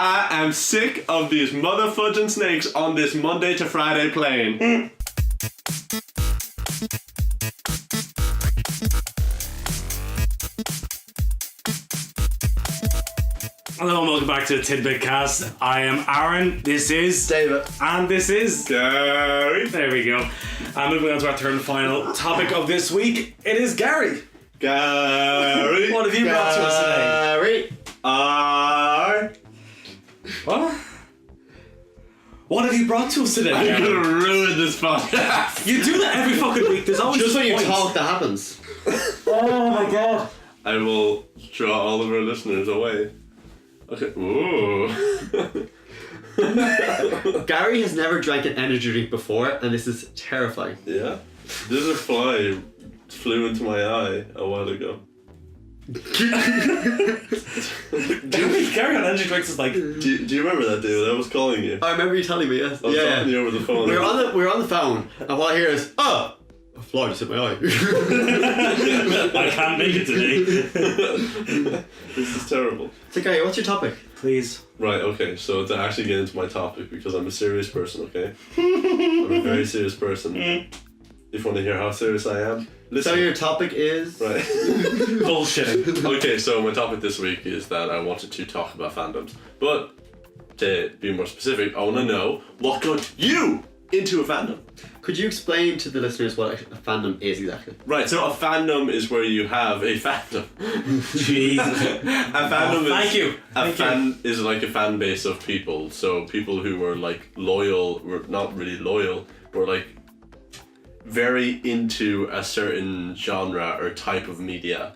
I am sick of these motherfudging snakes on this Monday to Friday plane. Hello and welcome back to the Tidbit Cast. I am Aaron, this is David, and this is Gary. There we go. And moving on to our third and final topic of this week, it is Gary. Gary. What have you brought to us today? What? What have you brought to us today? I'm Gary? gonna ruin this podcast. You do that every fucking week. There's always just when you points. talk, that happens. Oh my god. I will draw all of our listeners away. Okay. Ooh. Gary has never drank an energy drink before, and this is terrifying. Yeah. There's a fly flew into my eye a while ago. Gary on energy drinks is like. Do you remember that, David? I was calling you. I remember you telling me, yes. I was talking to you over the phone. We were on the phone, and what I hear is, a fly just hit my eye. I can't make it today. This is terrible. So Gary, what's your topic? Please. Right, okay, so to actually get into my topic, because I'm a serious person, okay? I'm a very serious person. If you want to hear how serious I am, listen. So your topic is? Right. Bullshitting. Okay, so my topic this week is that I wanted to talk about fandoms. But to be more specific, I want to know what got you into a fandom. Could you explain to the listeners what a fandom is exactly? Right, so a fandom is where you have a fandom. Jesus. A fandom is Thank you. Is like a fan base of people. So people who were like loyal, were not really loyal, but like very into a certain genre or type of media.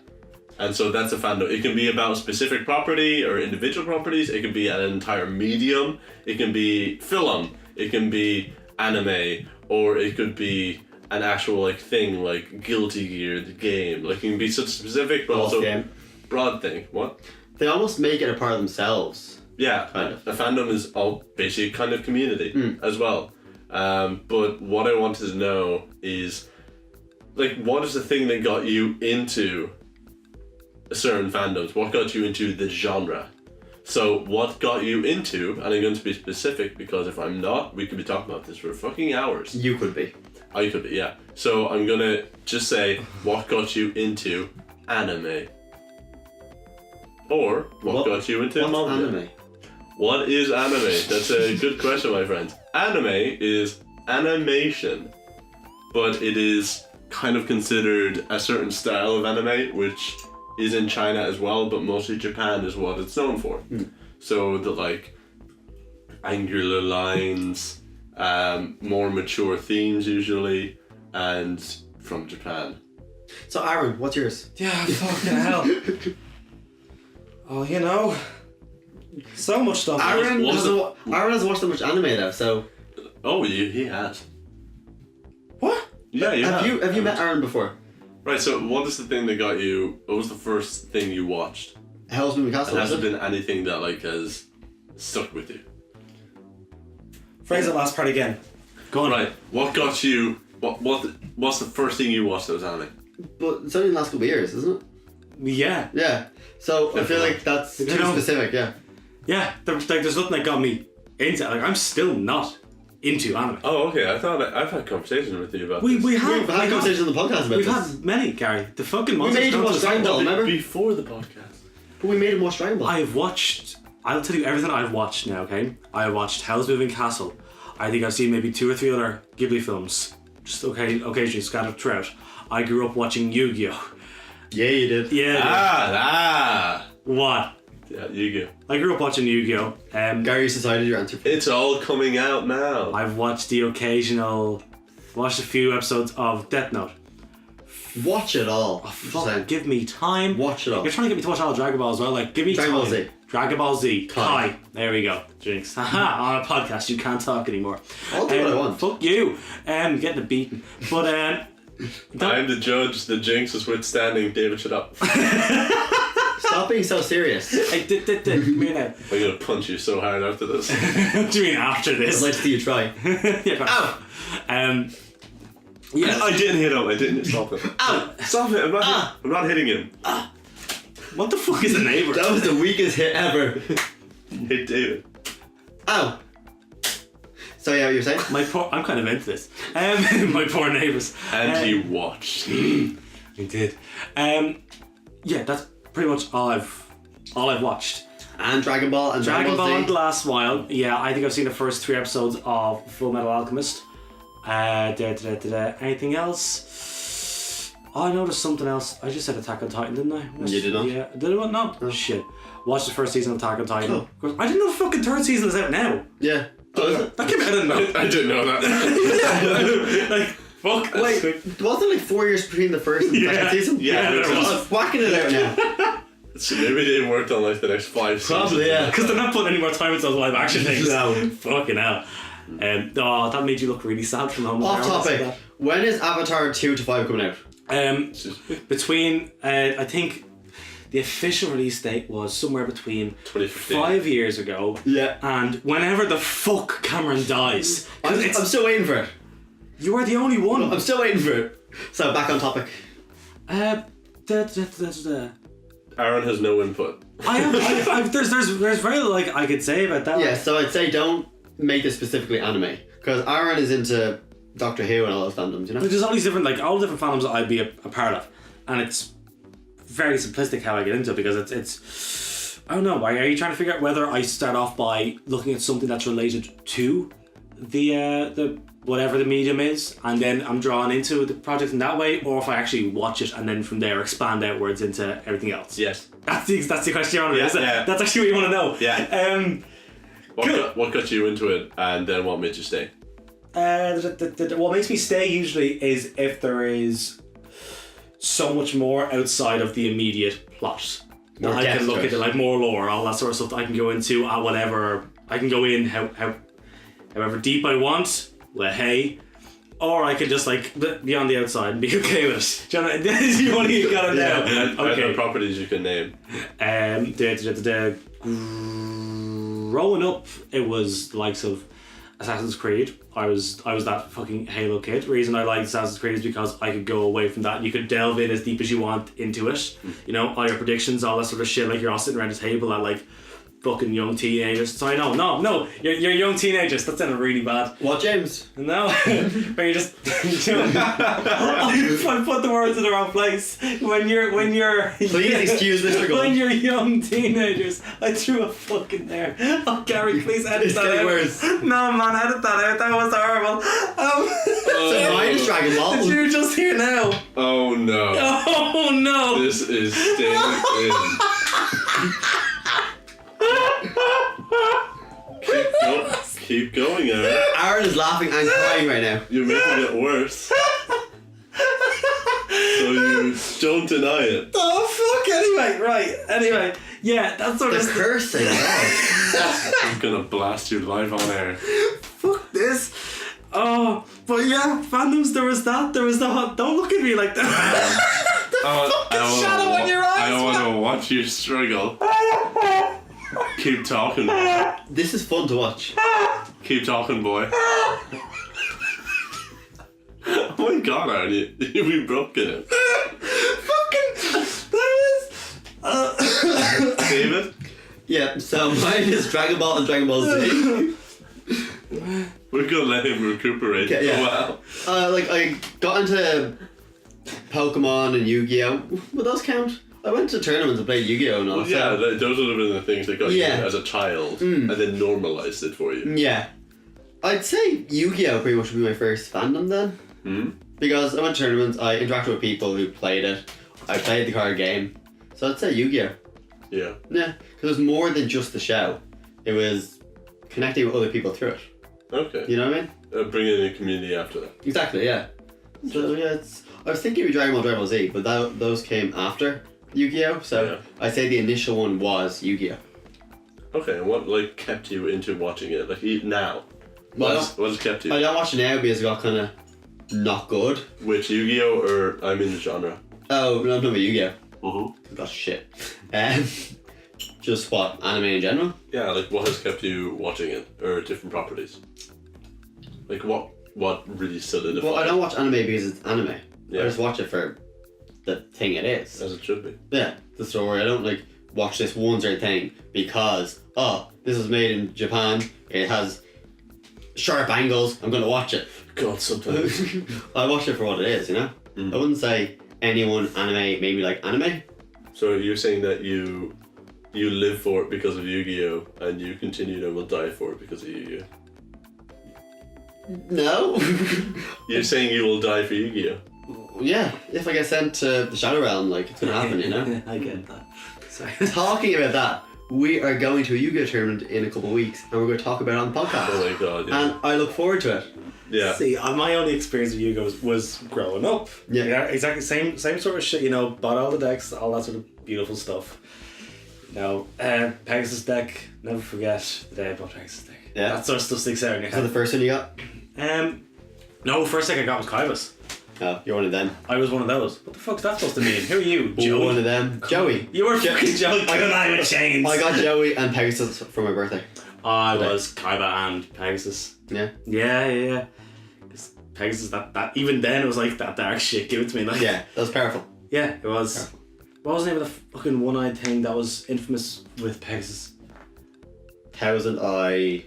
And so that's a fandom. It can be about a specific property or individual properties. It can be an entire medium. It can be film. It can be anime. Or it could be an actual like thing like Guilty Gear, the game. Like it can be such specific but also game. broad thing. What? They almost make it a part of themselves. Yeah, Kind of. a fandom is all basically a kind of community as well. But what I wanted to know is, like, what is the thing that got you into certain fandoms? What got you into the genre? So, what got you into, and I'm going to be specific because if I'm not, we could be talking about this for fucking hours. You could be. I could be, yeah. So, I'm going to just say, what got you into anime? Or, what got you into What's manga? anime? What is anime? That's a good question, my friends. Anime is animation, but it is kind of considered a certain style of anime, which is in China as well, but mostly Japan is what it's known for. So the like angular lines, more mature themes usually, and from Japan. So Aaron, what's yours? Yeah, fucking hell. Oh, you know, so much stuff. Aaron hasn't watched that much anime though, so... Oh, he has. What? Yeah, you Have you met Aaron before? Right, so what is the thing that got you, what was the first thing you watched? Hell's Moving Castle, And was has it? it been anything that like has stuck with you? Phrase that last part again. Go on. Right, what got you, what's the first thing you watched that was anime? But it's only in the last couple of years, isn't it? Yeah. Yeah. So I feel like that's too specific, yeah. Yeah, there's nothing that got me into it. Like, I'm still not into anime. Oh, okay, I've had conversations with you about We this. have. We've had conversations on the podcast about We've this. had many, Gary. The fucking monsters made you come to watch us. Dragon Ball, remember? Before the podcast. But we made him watch Dragon Ball. I've watched... I'll tell you everything I've watched now, okay? I watched Hell's Moving Castle. I think I've seen maybe 2 or 3 other Ghibli films. Just occasionally scattered throughout. I grew up watching Yu-Gi-Oh! Yeah, you did. Yeah. What? Yeah, Yu-Gi-Oh! I grew up watching Yu-Gi-Oh! Gary's decided your answer. It's all coming out now. I've watched the occasional... Watched a few episodes of Death Note. Watch it all. Fuck, give me time. Watch it all. You're trying to get me to watch all of Dragon Ball as well. Like, give me Dragon time. Ball Z. Dragon Ball Z. Kai. Kai. There we go. Jinx. Haha, on a podcast, you can't talk anymore. I'll do what I want. Fuck you. Getting it beaten. But, I'm the judge, the jinx is withstanding. David, shut up. Stop being so serious. Hey, come here now. I'm gonna punch you so hard after this. What do you mean after this? I'd like to see you try. Yeah, go on. Ow! Yeah. I didn't hit him. I didn't stop him. Ow! Stop it! I'm not hitting him. What the fuck is a neighbour? That was the weakest hit ever. Hey, David. Oh. So yeah, what you were saying? I'm kind of into this. My poor neighbours. And he watched. I did. Yeah, that's pretty much all I've watched. And Dragon Ball and Dragon Ball Z. and the last while. Yeah, I think I've seen the first 3 episodes of Full Metal Alchemist. Anything else? Oh, I know there's something else. I just said Attack on Titan, didn't I? You did not? Yeah, did I? No. Shit. Watched the first season of Attack on Titan. Oh. Of course, I didn't know the fucking 3rd season is out now. Yeah. Oh, is it? That came out, I didn't know. I didn't know that. Like, fuck. Wait, wasn't like 4 years between the first and second season? Yeah, there there was. was. Whacking it out now. So maybe they worked on like the next 5 seasons. Probably, yeah. Because they're not putting any more time into those live action things. No. Fucking hell. Oh, that made you look really sad from home. Off topic. When is Avatar 2 to 5 coming out? Between, I think the official release date was somewhere between 2015. 5 years ago Yeah. and whenever the fuck Cameron dies. 'Cause I'm still waiting for it. You are the only one. I'm still waiting for it. So back on topic. Aaron has no input. There's very little like I could say about that. Yeah, so I'd say don't make this specifically anime. Because Aaron is into Doctor Who and all those fandoms, you know? There's all these different all different fandoms that I'd be a part of, and it's very simplistic how I get into it because it's I don't know. Are you trying to figure out whether I start off by looking at something that's related to the whatever the medium is, and then I'm drawn into the project in that way, or if I actually watch it and then from there expand outwards into everything else? Yes. That's the question you want to Yeah, isn't it? yeah. That's actually what you want to know. Yeah. Cool. What got you into it, and then what made you stay? What makes me stay usually is if there is so much more outside of the immediate plot. More I depth can look to at it. it, like more lore, all that sort of stuff. I can go into whatever. I can go in however deep I want. Hey, or I could just like be on the outside and be okay with it. Do you know what I mean? You only got it now. And Okay. properties you can name. Growing up, it was the likes of Assassin's Creed. I was that fucking Halo kid. The reason I liked Assassin's Creed is because I could go away from that and you could delve in as deep as you want into it. You know, all your predictions, all that sort of shit, like you're all sitting around a table at like fucking young teenagers. Sorry, no, you're young teenagers. That sounded really bad. What, James? No, where you just I put the words in the wrong place. When you're Please excuse Mr. Gold. when you're young teenagers, I threw a fucking there. Oh, Gary, please edit It's that getting out. worse. No, man, edit that out. That was horrible. So mine is Dragon Ball. Did you just hear now? Oh no. Oh no! This is staying in. Keep going, Aaron. Aaron is laughing and crying right now. You're making it worse. So you don't deny it. Oh fuck! Anyway, yeah, that's sort The of cursing. I'm gonna blast you live on air. fuck this. Oh, but yeah, fandoms. There was that. There was the hot. Don't look at me like that. Shadow on your eyes. I don't want to watch you struggle. Keep talking. This is fun to watch. Keep talking, boy. Oh my god, Aaron, you've broken it. David? Yeah, so mine is Dragon Ball and Dragon Ball Z. We're gonna let him recuperate Okay, yeah. for a while. Like, I got into Pokemon and Yu-Gi-Oh! Would those count? I went to tournaments and played Yu-Gi-Oh! and all Well, that. yeah, those would have been the things that got Yeah. you as a child and then normalized it for you. Yeah. I'd say Yu-Gi-Oh! Pretty much would be my first fandom then. Because I went to tournaments, I interacted with people who played it, I played the card game. So I'd say Yu-Gi-Oh! Yeah. Yeah, because it was more than just the show. It was connecting with other people through it. Okay. You know what I mean? Bringing in a community after that. Exactly, yeah. So yeah, I was thinking of Dragon Ball Z, but those came after Yu-Gi-Oh! So Yeah. I'd say the initial one was Yu-Gi-Oh! Okay, and what kept you into watching it? Now? Well, What has kept you? I don't watch it now because it got kind of not good. Which Yu-Gi-Oh! Or I'm in the genre? Oh, no, I'm talking about Yu-Gi-Oh! Mm-hmm. That's shit. Just what, anime in general? Yeah, what has kept you watching it? Or different properties? What really solidified Well, I don't watch anime because it's anime. Yeah. I just watch it for the thing it is. as it should be. Yeah, the story. I don't watch this one certain thing because this is made in Japan. It has sharp angles. I'm gonna watch it. God, sometimes. I watch it for what it is, you know. I wouldn't say anyone anime made me like anime. So you're saying that you live for it because of Yu-Gi-Oh! And you continue and will die for it because of Yu-Gi-Oh! No. You're saying you will die for Yu-Gi-Oh! Yeah, if I get sent to the Shadow Realm, like, it's gonna happen, you know. I get that. Sorry. Talking about that, we are going to a Yu-Gi-Oh! tournament in a couple of weeks, and we're going to talk about it on the podcast. Oh my god, yeah. And I look forward to it. Yeah. See, my only experience with Yu-Gi-Oh! was growing up. Yeah. Exactly. Same sort of shit. You know, bought all the decks, all that sort of beautiful stuff. You know, Pegasus deck. Never forget the day I bought Pegasus deck. Yeah. That sort of stuff sticks out in your Is that the head. first one you got? No, first thing I got was Kybus. Oh, you're one of them. I was one of those. What the fuck's that supposed to mean? Who are you, Joey? One of them. Joey. You were fucking Joey. I got that with chains. I got Joey and Pegasus for my birthday. I was Kaiba and Pegasus. Yeah. Yeah. 'Cause Pegasus, that even then it was like that dark shit. Give it to me, like. Yeah, that was powerful. Yeah, it was. What was the name of the fucking one-eyed thing that was infamous with Pegasus? Thousand Eye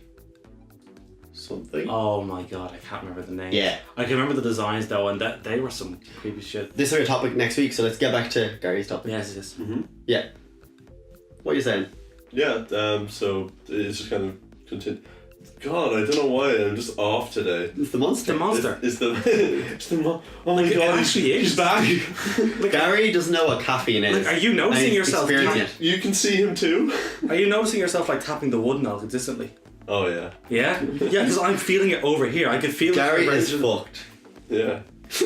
something. Oh my god, I can't remember the name. Yeah. I can remember the designs though, and that they were some creepy shit. This is our topic next week, so let's get back to Gary's topic. Yes. Yeah. What are you saying? Yeah, so it's just kind of continue. God, I don't know why I'm just off today. It's the monster. The monster. It's the oh my Like, it god, actually is. he's back. Gary doesn't know what caffeine is. Like, are you noticing and he's yourself? experiencing it. You can see him too. Are you noticing yourself like tapping the wood now consistently? Oh yeah, Yeah? Yeah, because I'm feeling it over here. I can feel Gary it. is fucked. yeah.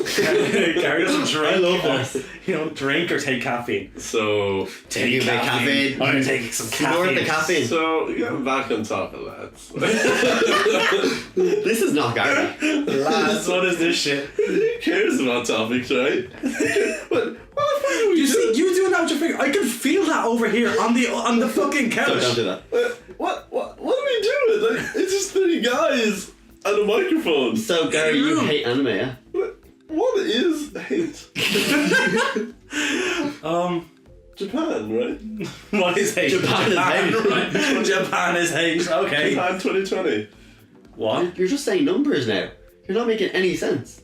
Gary doesn't drink. I love this. You don't drink or take caffeine. So Take you make caffeine. I'm gonna take some Ignore caffeine. the caffeine. getting back on top of lads. This is not Gary. Lads, what is this shit? Who cares about topics, right? What the fuck are we You see, doing? you doing that with your finger. I can feel that over here on the fucking couch. So don't do that. What are we doing? Like, it's just 3 guys and a microphone. So Gary, you hate anime, yeah? What is hate? Japan, right? What is hate? Japan is hate. Right. Japan is hate. Okay. Japan 2020. What? You're just saying numbers now. You're not making any sense.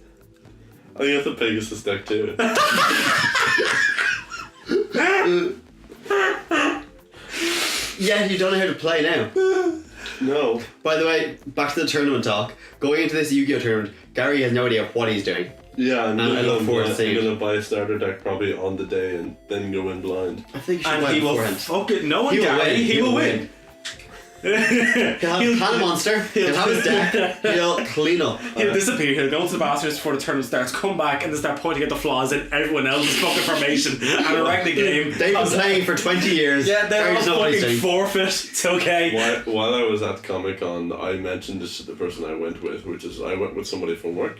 I got the Pegasus deck too. Yeah, you don't know how to play now. No. By the way, back to the tournament talk. Going into this Yu-Gi-Oh! Tournament, Gary has no idea what he's doing. Yeah, And I look forward to seeing I'm it. gonna buy a starter deck probably on the day and then go in blind. I think you should And play he will beforehand. fucking no one He will Gary. win. He will win. He'll have Planet Monster, he'll have his deck, he'll clean up. He'll disappear, he'll go to the bathrooms before the tournament starts, come back and then start pointing at the flaws in everyone else's fucking formation and wreck the game. They've been playing for 20 years. Yeah, they're Gary's all not what he's fucking doing. forfeit. It's okay. While I was at Comic Con, I mentioned this to the person I went with, which is I went with somebody from work,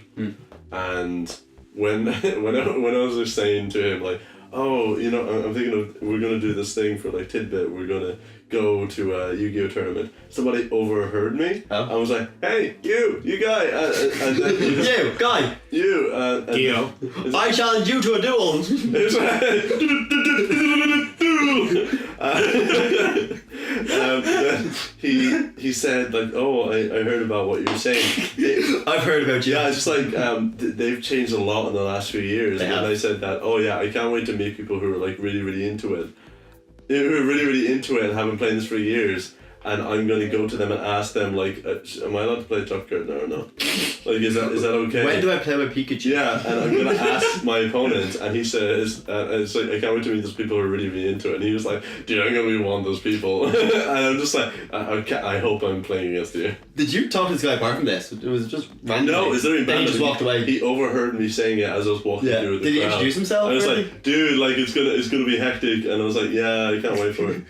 and when when I was just saying to him like, oh, you know, I'm thinking of we're gonna do this thing for like Tidbit. We're gonna go to a Yu-Gi-Oh tournament. Somebody overheard me. Oh. I was like, hey, you guy, and then You, Guy, you, and Gio. I challenge you to a duel. Then he said like, oh, I heard about what you were saying. I've heard about you. Yeah, it's just like they've changed a lot in the last few years. They And have. I said that, oh yeah, I can't wait to meet people who are like really, really into it. Who are really, really into it and have been playing this for years. And I'm going to go to them and ask them like, am I allowed to play Top Card now or not? Like, is that okay? When do I play with Pikachu? Yeah, and I'm going to ask my opponent, and he says, it's like, I can't wait to meet those people who are really, really into it. And he was like, dude, I'm going to be one of those people. And I'm just like, I hope I'm playing against you. Did you talk to this guy apart from this? It was just random. No, it's literally Then he just walked away. He overheard me saying it as I was walking Yeah. through the Did he crowd. introduce himself I was or like, dude, like it's gonna be hectic, and I was like, yeah, I can't wait for it.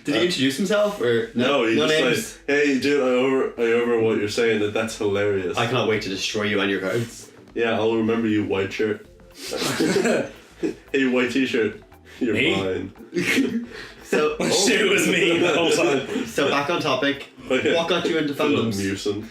Did he introduce himself or No, he no just names? like, hey, dude, I over what you're saying. That's hilarious. I cannot wait to destroy you and your cards. Yeah, I'll remember you, white shirt. Hey, white t-shirt. You're Me? mine. So, Shit, it was me the whole time. so back on topic. Okay. What got you into It's a little fandoms? musing.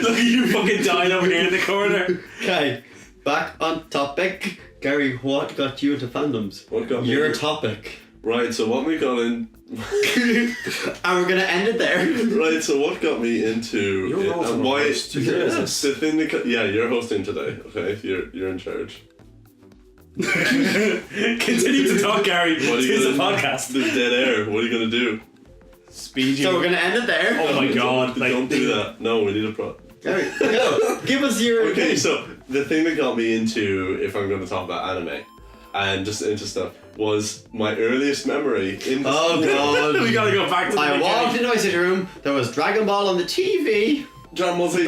Look at you fucking dying over here in the corner. Okay, back on topic. Gary, what got you into fandoms? What got me? Your topic. Right, so what we got in... And we're gonna end it there. Right, so what got me into... You're also and why... the host. The thing that... Yeah, you're hosting today, okay? You're in charge. Continue to talk, Gary. What are you It's a gonna... podcast. There's dead air. What are you gonna do? Speed you. So we're gonna end it there. Oh my god. Don't do that. No, we need a pro... Gary, go. Give us your. Okay, so the thing that got me into, if I'm going to talk about anime, and just into stuff, was my earliest memory in the Oh god. We gotta go back to the I beginning. walked into my sitting room. There was Dragon Ball on the TV. Dragon Ball Z.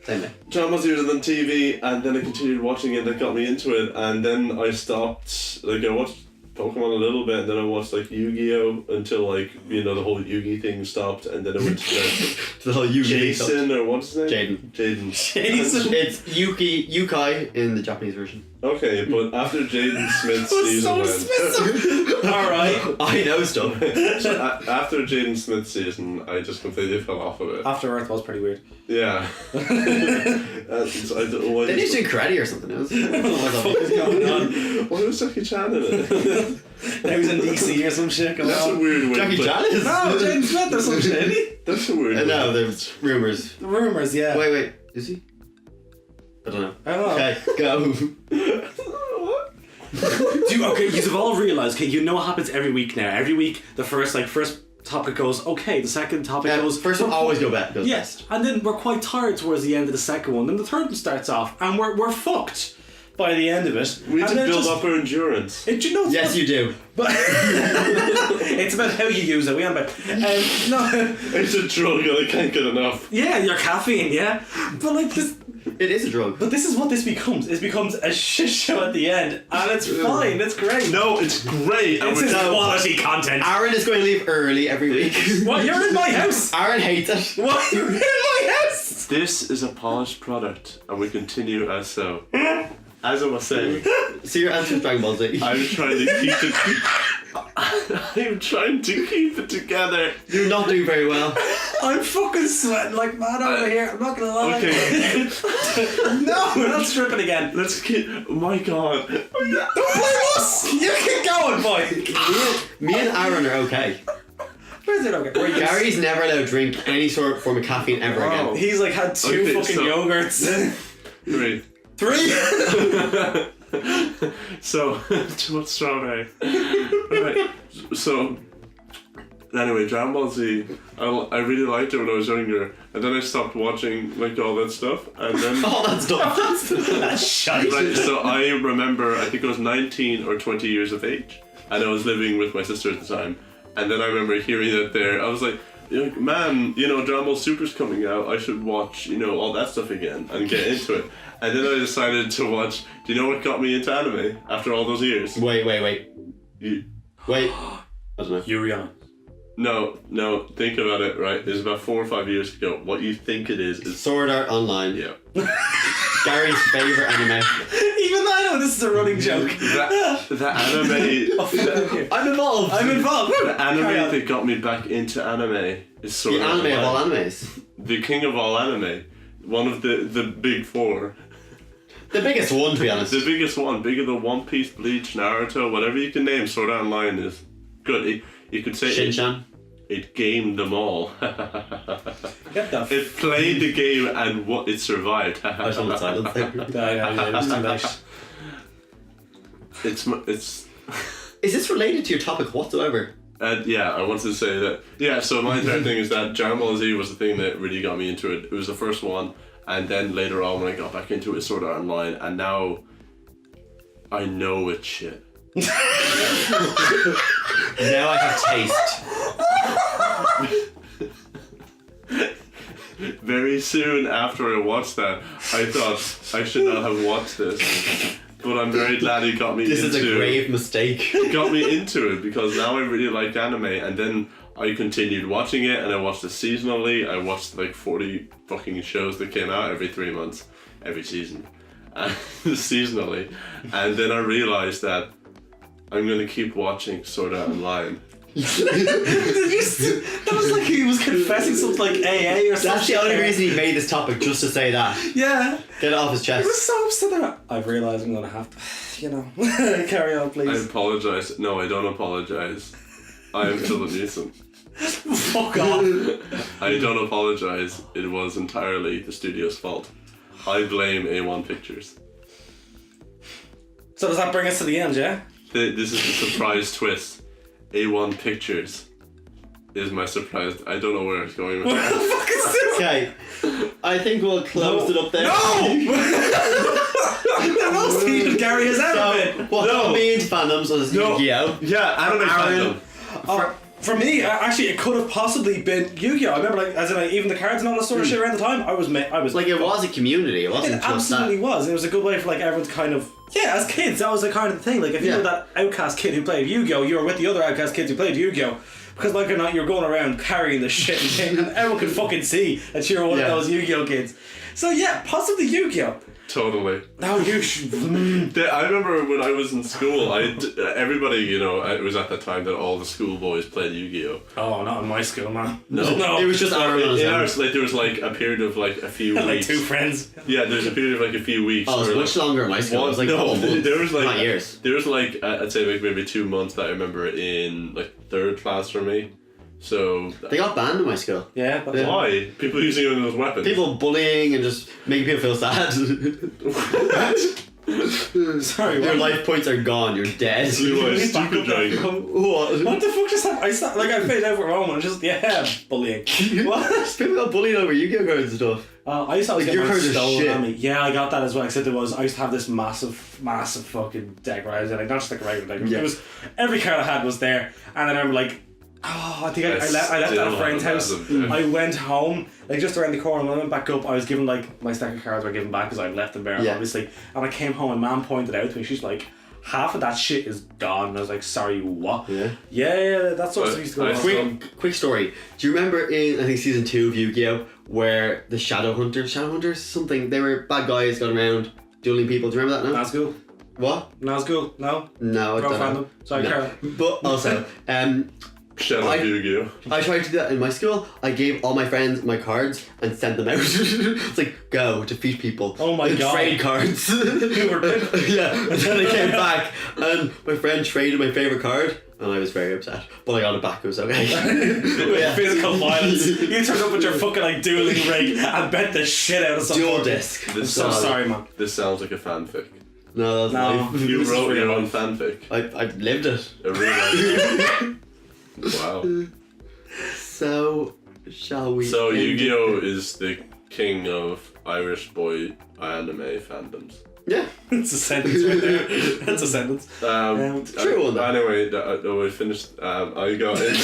Same thing. Dragon Ball Z was on TV, and then I continued watching it. That got me into it, and then I stopped. Like I watched Pokemon a little bit, and then I watched like Yu-Gi-Oh until like the whole Yugi thing stopped, and then it went to The whole Yugi. Jason or what's his name? Jaden. Jason. It's Yukai in the Japanese version. Okay, but after Jaden Smith's was season so went, specific. Alright. I know stuff. so after Jaden Smith's season, I just completely fell off of it. After Earth was pretty weird. Yeah. So I don't know why They need to do karate or something else. What is going on? Why was Jackie Chan in it? He was in DC or some shit going That's a on. weird way Jackie to Chan is. No, James Smith or some shit, isn't he? That's a weird way. No, there's rumors. The rumours, yeah. Wait, is he? I don't know. I don't know. Okay, go. What? Okay, you've all realised, okay, you know what happens every week now. Every week, the first topic goes, okay, the second topic goes... First one always goes best. Yes, and then we're quite tired towards the end of the second one, then the third one starts off, and we're fucked by the end of it. We need And to then build just- up our endurance. You know, Yes, you do. But it's about how you use it. We about no. It's a drug and I can't get enough. Yeah, your caffeine. Yeah, but like this. It is a drug. But this is what this becomes. It becomes a shit show at the end, and it's fine. It's great. No, it's great. It's just quality content. Aaron is going to leave early every week. What? You're in my house. Aaron hates it. What? You're in my house. This is a polished product, and we continue as so. As I was saying, So your answer is Dragon Ball Z. I'm trying to keep it. I'm trying to keep it together. You're not doing very well. I'm fucking sweating like mad over here. I'm not gonna lie. Okay. No, we're not stripping again. Let's keep. Oh my god. Don't blame us. You keep going, boy. Me and Aaron are okay. Where's it okay? Where Gary's never allowed to drink any sort of form of caffeine ever Wow. again. He's like had two Okay, fucking so- yogurts. 3. 3. So, too much strawberry. Right. So, anyway, Dragon Ball Z, I really liked it when I was younger, and then I stopped watching like all that stuff, and then. Oh, that's dumb. That's shite. Right, so I remember, I think I was 19 or 20 years of age, and I was living with my sister at the time, and then I remember hearing that there, I was like, man, Dragon Ball Super's coming out, I should watch, all that stuff again, and get into it. And then I decided to watch, do you know what got me into anime after all those years? Wait. You, Wait. I don't know. Yuri on. No, think about it, right? It was about 4 or 5 years ago. What you think it is Sword Art Online. yeah. Gary's favourite anime. Even though I know this is a running joke. The anime... I'm involved. I'm involved. The anime that got me back into anime is Sword The Art anime of all Online. animes. The king of all anime. One of the big four. The biggest one, to be honest. The biggest one. Bigger than One Piece, Bleach, Naruto, whatever you can name, Sword Art Online is good. You could say Shin-chan. it gamed them all. Get the f- It played the game and it survived. I was on the silence there. No, just too late. It's Is this related to your topic whatsoever? yeah, I wanted to say that. Yeah, so my entire thing is that Dragon Ball Z was the thing that really got me into it. It was the first one, and then later on when I got back into it, Sword Art Online, and now I know it's shit. Now I have taste. Very soon after I watched that, I thought I should not have watched this. But I'm very glad he got me This into is a grave mistake. got me into it because now I really like anime, and then I continued watching it and I watched it seasonally. I watched like 40 fucking shows that came out every 3 months, every season, seasonally, and then I realized that I'm gonna keep watching Sword Art Online That was like he was confessing something like AA or something. That's the only reason he made this topic, just to say that. Yeah. Get it off his He chest. was so upset that I've realised I'm going to have to, carry on, I please. apologise. No, I don't apologise. I am still a nuisance. Fuck off. I don't apologise. It was entirely the studio's fault. I blame A1 Pictures. So does that bring us to the end, yeah? This is the surprise twist. A1 Pictures is my surprise. I don't know where it's going with What the that. fuck is this? Okay, I think we'll close it up there. The most heated Gary has ever been. What got me into fandoms was Yu-Gi-Oh! Yeah, anime Aaron. fandom. For me, actually, it could have possibly been Yu-Gi-Oh! I remember, even the cards and all that sort of shit around the time. I was Like, it was a community, it wasn't It just absolutely that. was. It was a good way for everyone to kind of as kids, that was the kind of thing. Like if you Yeah. were that outcast kid who played Yu-Gi-Oh, you were with the other outcast kids who played Yu-Gi-Oh. Because like or not, you're going around carrying the shit and everyone could fucking see that you're one of those Yu-Gi-Oh kids. So yeah, possibly Yu-Gi-Oh. Totally. No, you should. I remember when I was in school, everybody, it was at that time that all the schoolboys played Yu-Gi-Oh! Oh, not in my school, man. No. It was just Aaron on his own. There was like a period of like a few Like weeks. two friends. Yeah, there's a period of like a few weeks. Oh, it was where, much longer in my school. It was like no, a couple months, there was like not years. There was like I'd say like maybe 2 months that I remember in like third class for me. So They got banned in my school. Yeah, but why? People using it as weapons. People bullying and just making people feel sad. sorry, Your what? life points are gone. You're dead. Blue eyes, stupid giant. What? What the fuck just happened? I faded out for a moment. Just bullying. What? People got bullied over Yu-Gi-Oh cards and stuff. I used to always Like, get your mine cards are stolen shit. on me. Yeah, I got that as well. Except I used to have this massive fucking deck, right? Not just like a regular deck. Yeah. It was every card I had was there, and then I remember I think I left at a friend's house. I went home, just around the corner. When I went back up, I was given my stack of cards were given back because I left them there, obviously. And I came home and Mom pointed out to me. She's like, half of that shit is gone. And I was like, sorry, what? Yeah, that sort of stuff used to go on. Quick story. Do you remember in I think season 2 of Yu-Gi-Oh where the Shadowhunters, something, they were bad guys going around dueling people? Do you remember that now? That's cool. What? That's cool. No. No, I Pro don't know. fandom. Sorry, No. Carol. But also, Shout out Yu-Gi-Oh! I tried to do that in my school. I gave all my friends my cards and sent them out. It's like, go, defeat people. Oh my and God. trade cards. Yeah, and then I came back and my friend traded my favourite card and I was very upset. But I got it back, it was okay. Yeah. Physical violence. You turned up with your fucking dueling rig and bet the shit out of someone. Dual disc. I'm so sorry, man. This sounds like a fanfic. No, that's life. You This is wrote real your own life. fanfic. I lived it. A real life. Wow. So, shall we? So end Yu-Gi-Oh! it? is the king of Irish boy anime fandoms. Yeah. It's a sentence right there. That's a sentence. True one, though. Anyway, we finished. I got it.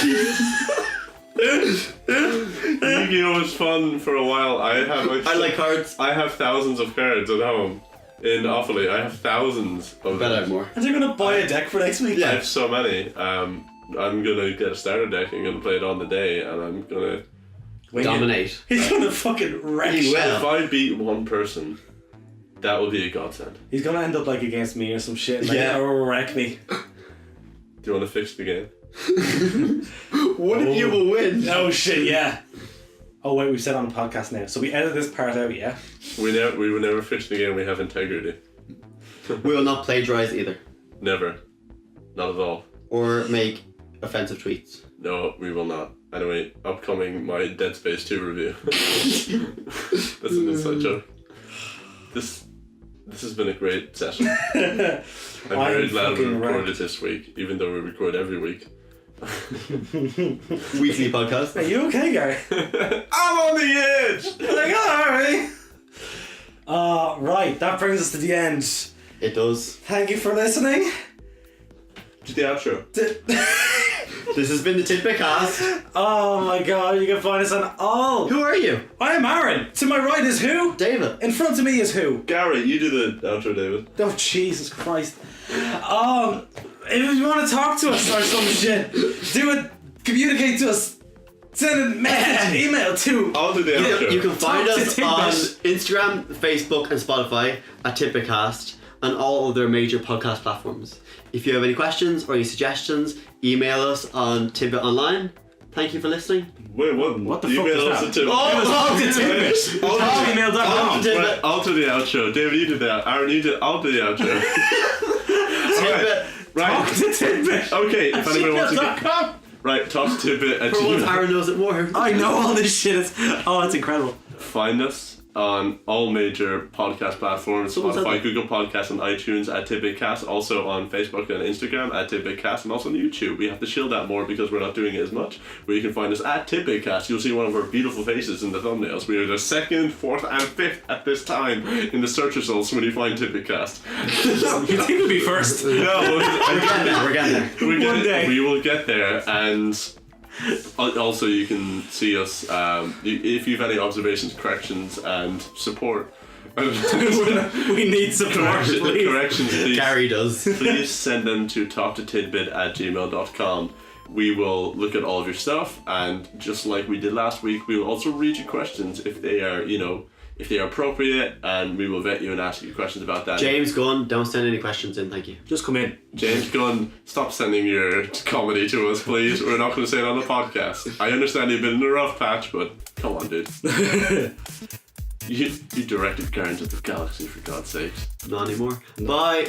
Yu-Gi-Oh! was fun for a while. I like cards. I have thousands of cards at home. In Offaly, I have thousands of Bet I them. have more. And you're gonna buy a deck for next week? I have so many. I'm gonna get a starter deck. I'm gonna play it on the day, and I'm gonna. Wing it. Dominate. He's gonna fucking wreck He shit. will. If I beat one person, that would be a godsend. He's gonna end up against me or some shit. Or wreck me. Do you want to fix the game? What if you will win? Oh shit, yeah. Oh wait, we've said on the podcast now. So we edit this part out, yeah? We will never fix the game. We have integrity. We will not plagiarize either. Never. Not at all. Or make offensive tweets. No, we will not. Anyway, upcoming my Dead Space 2 review. That's an inside joke. This has been a great session. I'm very glad we recorded this week, even though we record every week. Weekly podcast. Are you okay, Gary? I'm on the edge! Alright. Right, that brings us to the end. It does. Thank you for listening. To the outro. This has been the Tidbit Cast. Oh my god, you can find us on all. Who are you? I am Aaron. To my right is who? David. In front of me is who? Gary, you do the outro, David. Oh Jesus Christ. If you want to talk to us or some shit, do it. Communicate to us. Send a message, email to. I'll do the outro. You can find Talk to us on Tidbit. Instagram, Facebook, and Spotify at Tidbit Cast. on all other major podcast platforms. If you have any questions or any suggestions, email us on Tidbit Online. Thank you for listening. Wait, What the fuck Email is us that? at Tidbit. Oh, Tidbit. Gmail.com. Tidbit. I'll do the outro. David, you did that. Aaron, you did. I'll do the outro. Tidbit. Right. Talk to Tidbit. Okay. If anyone wants to Gmail.com. right, talk to Tidbit at For once, Gmail. Aaron knows it more. I know all this shit. It's incredible. Find us on all major podcast platforms, Someone said Spotify, that. Google Podcasts, and iTunes at TidbitCast. Also on Facebook and Instagram at TidbitCast, and also on YouTube. We have to shield that more because we're not doing it as much. Where you can find us at TidbitCast. You'll see one of our beautiful faces in the thumbnails. We are the 2nd, 4th, and 5th at this time in the search results when you find TidbitCast. You think we'll be first? No, We're getting there. One day. We will get there, and also you can see us if you have any observations, corrections, and support. We need support, please. Corrections, please. Gary does. Please send them to talktotidbit@gmail.com. We will look at all of your stuff, and just like we did last week, we will also read your questions if they are, if they are appropriate, and we will vet you and ask you questions about that. James Gunn, don't send any questions in, thank you. Just come in. James Gunn, stop sending your comedy to us, please. We're not going to say it on the podcast. I understand you've been in a rough patch, but come on, dude. You directed Guardians of the Galaxy, for God's sake. Not anymore. Bye.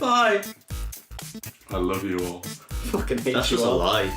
Bye. I love you all. Fucking hate That's you just a all. lie.